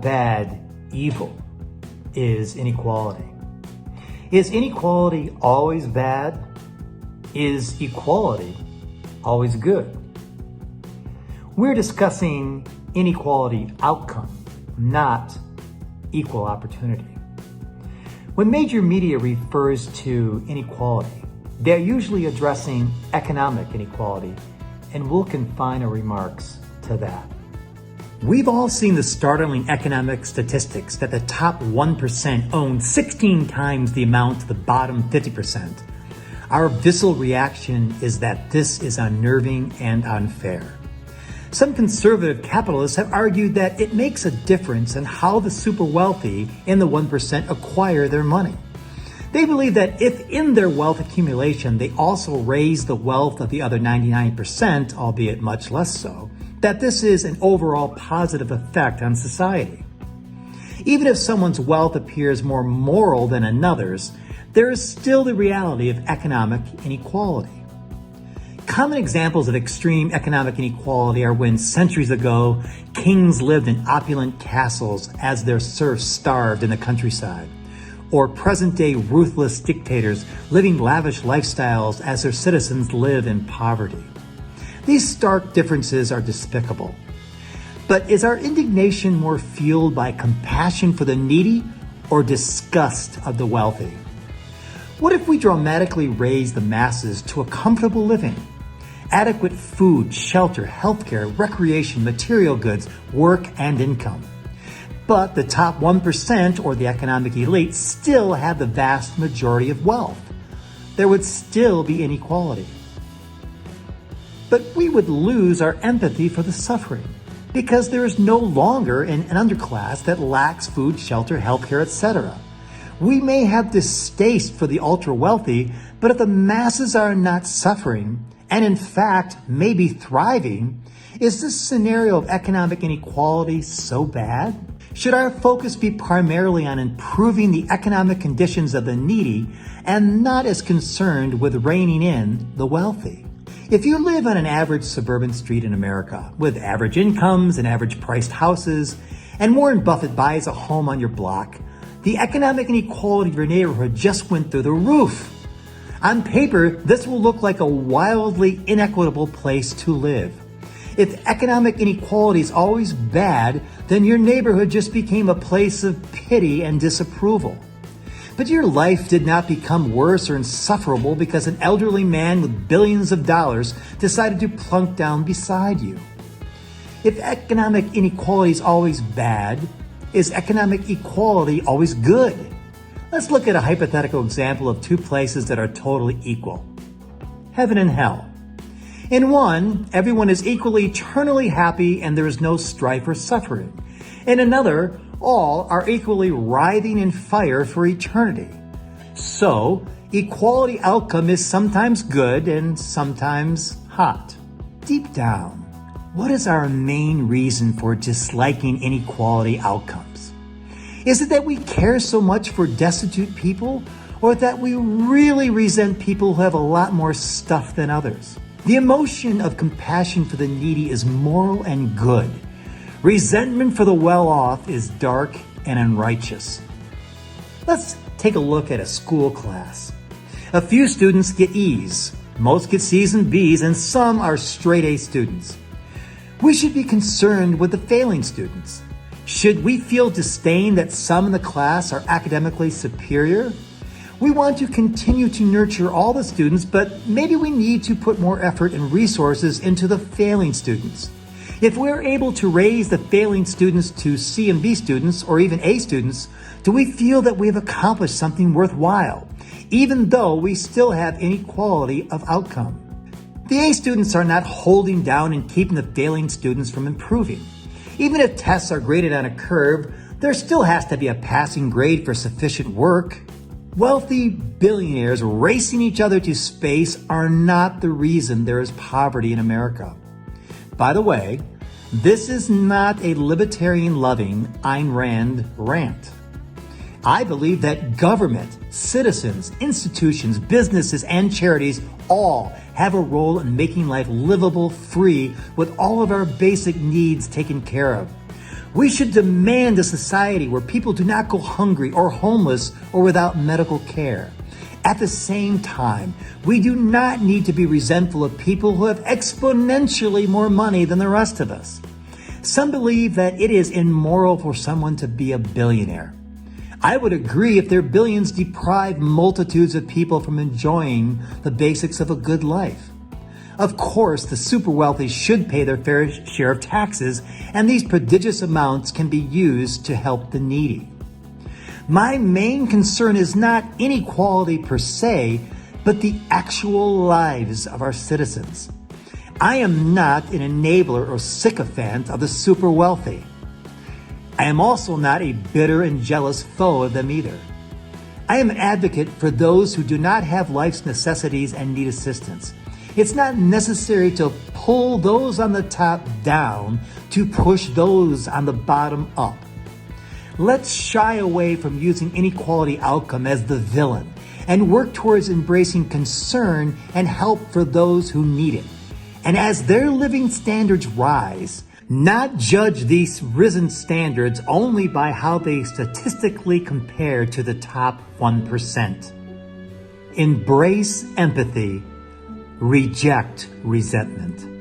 bad evil is inequality? Is inequality always bad? Is equality always good? We're discussing inequality outcome, not equal opportunity. When major media refers to inequality, they're usually addressing economic inequality, and we'll confine our remarks to that. We've all seen the startling economic statistics that the top 1% own 16 times the amount of the bottom 50%. Our visceral reaction is that this is unnerving and unfair. Some conservative capitalists have argued that it makes a difference in how the super wealthy in the 1% acquire their money. They believe that if in their wealth accumulation they also raise the wealth of the other 99%, albeit much less so, that this is an overall positive effect on society. Even if someone's wealth appears more moral than another's, there is still the reality of economic inequality. Common examples of extreme economic inequality are when centuries ago, kings lived in opulent castles as their serfs starved in the countryside, or present-day ruthless dictators living lavish lifestyles as their citizens live in poverty. These stark differences are despicable. But is our indignation more fueled by compassion for the needy or disgust of the wealthy? What if we dramatically raise the masses to a comfortable living? Adequate food, shelter, healthcare, recreation, material goods, work, and income. But the top 1% or the economic elite still have the vast majority of wealth. There would still be inequality. But we would lose our empathy for the suffering because there is no longer an underclass that lacks food, shelter, healthcare, etc. We may have distaste for the ultra-wealthy, but if the masses are not suffering, and in fact may be thriving, is this scenario of economic inequality so bad? Should our focus be primarily on improving the economic conditions of the needy and not as concerned with reining in the wealthy? If you live on an average suburban street in America with average incomes and average priced houses, and Warren Buffett buys a home on your block, the economic inequality of your neighborhood just went through the roof. On paper, this will look like a wildly inequitable place to live. If economic inequality is always bad, then your neighborhood just became a place of pity and disapproval. But your life did not become worse or insufferable because an elderly man with billions of dollars decided to plunk down beside you. If economic inequality is always bad, is economic equality always good? Let's look at a hypothetical example of two places that are totally equal. Heaven and hell. In one, everyone is equally eternally happy and there is no strife or suffering. In another, all are equally writhing in fire for eternity. So, equality outcome is sometimes good and sometimes hot. Deep down, what is our main reason for disliking inequality outcomes? Is it that we care so much for destitute people, or that we really resent people who have a lot more stuff than others? The emotion of compassion for the needy is moral and good. Resentment for the well-off is dark and unrighteous. Let's take a look at a school class. A few students get E's, most get C's and B's, and some are straight A students. We should be concerned with the failing students. Should we feel disdain that some in the class are academically superior? We want to continue to nurture all the students, but maybe we need to put more effort and resources into the failing students. If we're able to raise the failing students to C and B students, or even A students, do we feel that we have accomplished something worthwhile, even though we still have inequality of outcome? The A students are not holding down and keeping the failing students from improving. Even if tests are graded on a curve, there still has to be a passing grade for sufficient work. Wealthy billionaires racing each other to space are not the reason there is poverty in America. By the way, this is not a libertarian-loving Ayn Rand rant. I believe that government, citizens, institutions, businesses, and charities all have a role in making life livable, free, with all of our basic needs taken care of. We should demand a society where people do not go hungry or homeless or without medical care. At the same time, we do not need to be resentful of people who have exponentially more money than the rest of us. Some believe that it is immoral for someone to be a billionaire. I would agree if their billions deprive multitudes of people from enjoying the basics of a good life. Of course, the super wealthy should pay their fair share of taxes, and these prodigious amounts can be used to help the needy. My main concern is not inequality per se, but the actual lives of our citizens. I am not an enabler or sycophant of the super wealthy. I am also not a bitter and jealous foe of them either. I am an advocate for those who do not have life's necessities and need assistance. It's not necessary to pull those on the top down to push those on the bottom up. Let's shy away from using inequality outcome as the villain and work towards embracing concern and help for those who need it. And as their living standards rise, not judge these risen standards only by how they statistically compare to the top 1%. Embrace empathy. Reject resentment.